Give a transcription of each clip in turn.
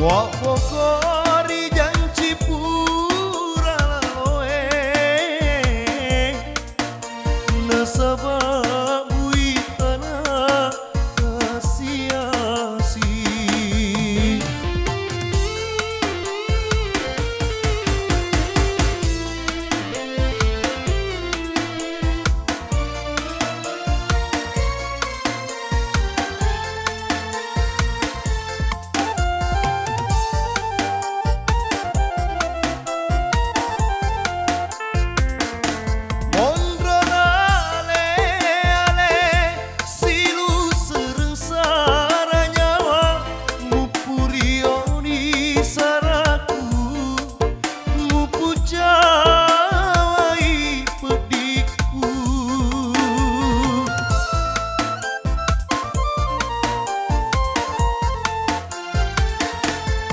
Wak pokori janji pura laloe nasabah bui tanah kasiasi.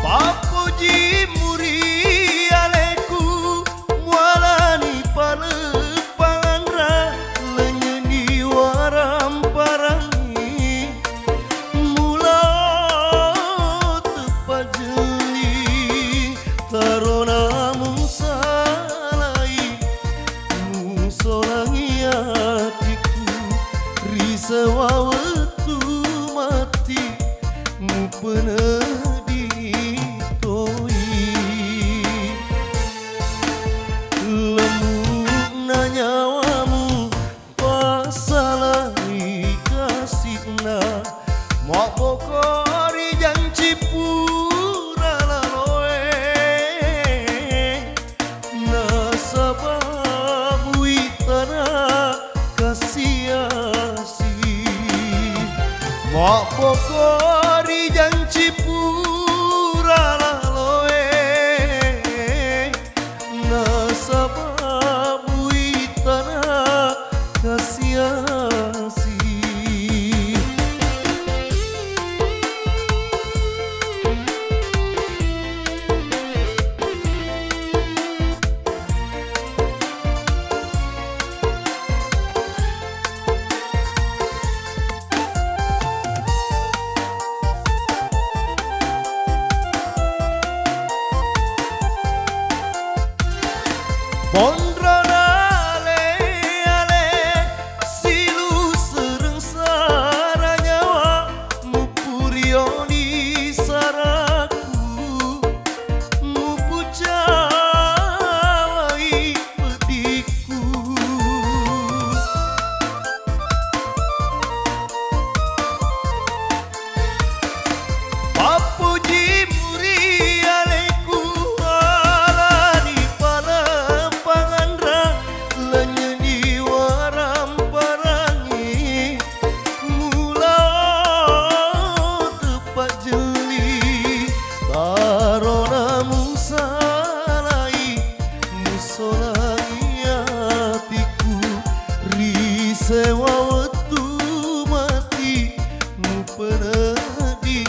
Papuji muri aleku mualani palepangandra lenyeni waram parangi mula tepat jeli tarona musalai musolangi hatiku risawa wetu mati mupena nyawamu pasalani kasihna mak pokori janji pura laloe nasabah bui tanah kasiasi mak pokori janji pura laloe nasabah kasiasi. Papuji muri aleku alani palepangandra lenyeni waram parangi mula tepat jeli tarona musalai musolangi hatiku risewa wetu mati mupena di